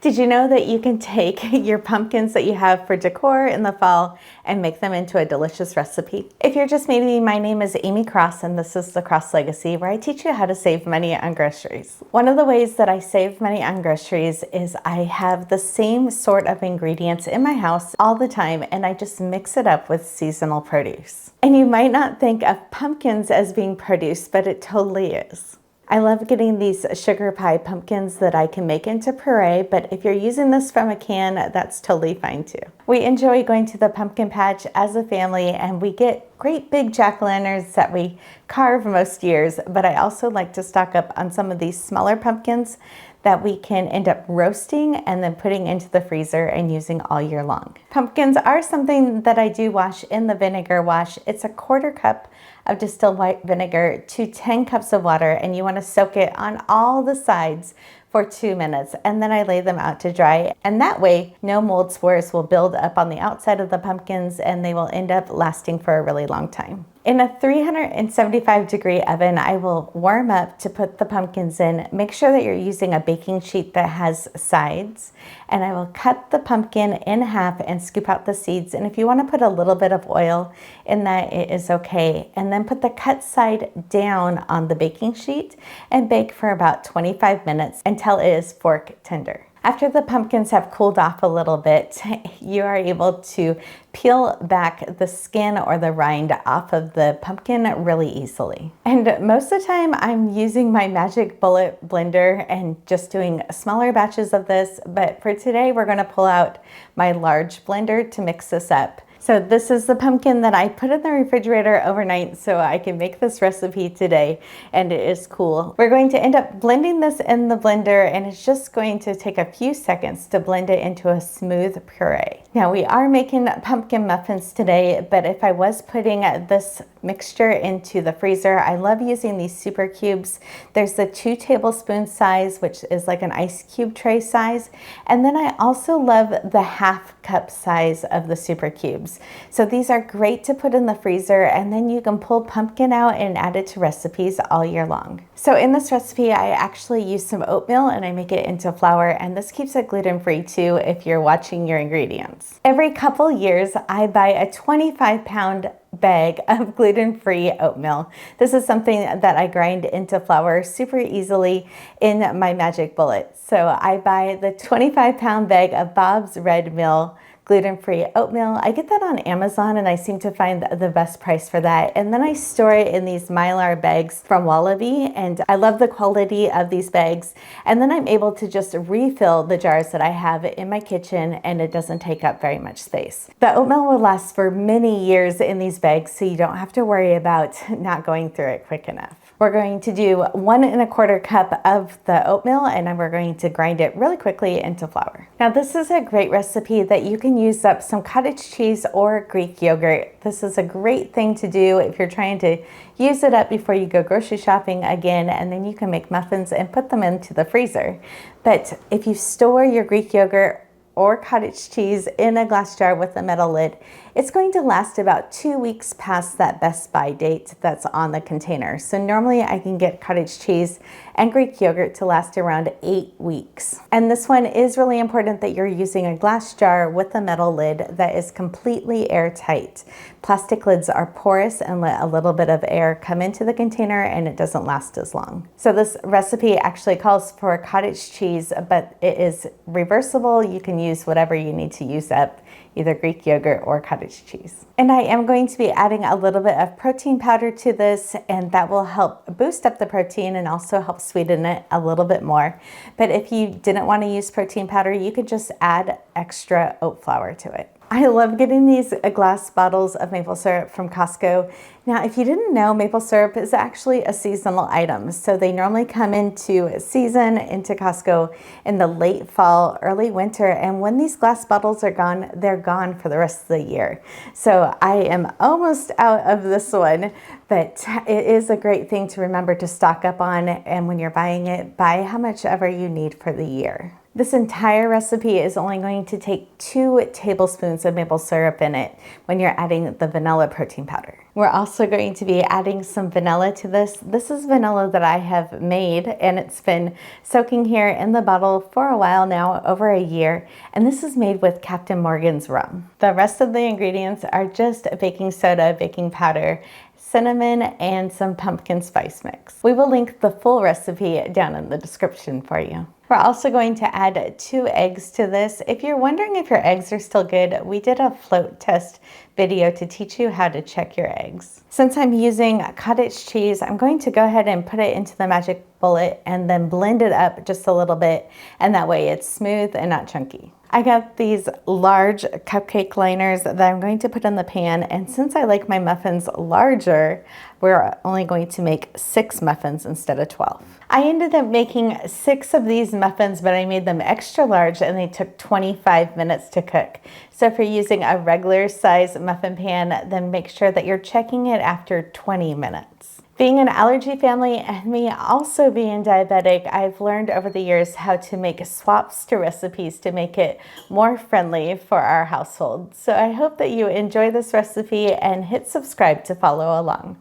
Did you know that you can take your pumpkins that you have for decor in the fall and make them into a delicious recipe? If you're just meeting me, my name is Amy Cross and this is The Cross Legacy, where I teach you how to save money on groceries. One of the ways that I save money on groceries is I have the same sort of ingredients in my house all the time, and I just mix it up with seasonal produce. And you might not think of pumpkins as being produce, but it totally is. I love getting these sugar pie pumpkins that I can make into puree, but if you're using this from a can, that's totally fine too. We enjoy going to the pumpkin patch as a family, and we get great big jack-o'-lanterns that we carve most years, but I also like to stock up on some of these smaller pumpkins that we can end up roasting and then putting into the freezer and using all year long. Pumpkins are something that I do wash in the vinegar wash. It's a 1/4 cup of distilled white vinegar to 10 cups of water, and you want to soak it on all the sides for 2 minutes, and then I lay them out to dry, and that way no mold spores will build up on the outside of the pumpkins and they will end up lasting for a really long time. In a 375-degree oven, I will warm up to put the pumpkins in. Make sure that you're using a baking sheet that has sides, and I will cut the pumpkin in half and scoop out the seeds. And if you want to put a little bit of oil in that, it is okay. And then put the cut side down on the baking sheet and bake for about 25 minutes until it is fork tender. After the pumpkins have cooled off a little bit, you are able to peel back the skin or the rind off of the pumpkin really easily. And most of the time I'm using my Magic Bullet blender and just doing smaller batches of this, but for today we're going to pull out my large blender to mix this up. So this is the pumpkin that I put in the refrigerator overnight so I can make this recipe today, and it is cool. We're going to end up blending this in the blender, and it's just going to take a few seconds to blend it into a smooth puree. Now we are making pumpkin muffins today, but if I was putting this mixture into the freezer, I love using these super cubes. There's the 2 tablespoon size, which is like an ice cube tray size, and then I also love the 1/2 cup size of the super cubes. So these are great to put in the freezer, and then you can pull pumpkin out and add it to recipes all year long. So in this recipe, I actually use some oatmeal and I make it into flour, and this keeps it gluten-free too if you're watching your ingredients. Every couple years, I buy a 25-pound bag of gluten-free oatmeal. This is something that I grind into flour super easily in my Magic Bullet. So I buy the 25-pound bag of Bob's Red Mill gluten-free oatmeal. I get that on Amazon, and I seem to find the best price for that. And then I store it in these Mylar bags from Wallaby, and I love the quality of these bags. And then I'm able to just refill the jars that I have in my kitchen, and it doesn't take up very much space. The oatmeal will last for many years in these bags, so you don't have to worry about not going through it quick enough. We're going to do 1 1/4 cup of the oatmeal, and then we're going to grind it really quickly into flour. Now this is a great recipe that you can use up some cottage cheese or Greek yogurt. This is a great thing to do if you're trying to use it up before you go grocery shopping again, and then you can make muffins and put them into the freezer. But if you store your Greek yogurt or cottage cheese in a glass jar with a metal lid, it's going to last about 2 weeks past that best by date that's on the container. So normally I can get cottage cheese and Greek yogurt to last around 8 weeks. And this one is really important that you're using a glass jar with a metal lid that is completely airtight. Plastic lids are porous and let a little bit of air come into the container, and it doesn't last as long. So this recipe actually calls for cottage cheese, but it is reversible. You can use whatever you need to use up, either Greek yogurt or cottage cheese. And I am going to be adding a little bit of protein powder to this, and that will help boost up the protein and also help sweeten it a little bit more. But if you didn't want to use protein powder, you could just add extra oat flour to it. I love getting these glass bottles of maple syrup from Costco. Now, if you didn't know, maple syrup is actually a seasonal item. So they normally come into season into Costco in the late fall, early winter. And when these glass bottles are gone, they're gone for the rest of the year. So I am almost out of this one, but it is a great thing to remember to stock up on. And when you're buying it, buy how much ever you need for the year. This entire recipe is only going to take 2 tablespoons of maple syrup in it when you're adding the vanilla protein powder. We're also going to be adding some vanilla to this. This is vanilla that I have made, and it's been soaking here in the bottle for a while now, over a year, and this is made with Captain Morgan's rum. The rest of the ingredients are just baking soda, baking powder, cinnamon, and some pumpkin spice mix. We will link the full recipe down in the description for you. We're also going to add 2 eggs to this. If you're wondering if your eggs are still good, we did a float test video to teach you how to check your eggs. Since I'm using cottage cheese, I'm going to go ahead and put it into the magic bullet and then blend it up just a little bit, and that way it's smooth and not chunky. I got these large cupcake liners that I'm going to put in the pan, and since I like my muffins larger, we're only going to make 6 muffins instead of 12. I ended up making 6 of these muffins, but I made them extra large and they took 25 minutes to cook. So if you're using a regular size muffin pan, then make sure that you're checking it after 20 minutes. Being an allergy family and me also being diabetic, I've learned over the years how to make swaps to recipes to make it more friendly for our household. So I hope that you enjoy this recipe and hit subscribe to follow along.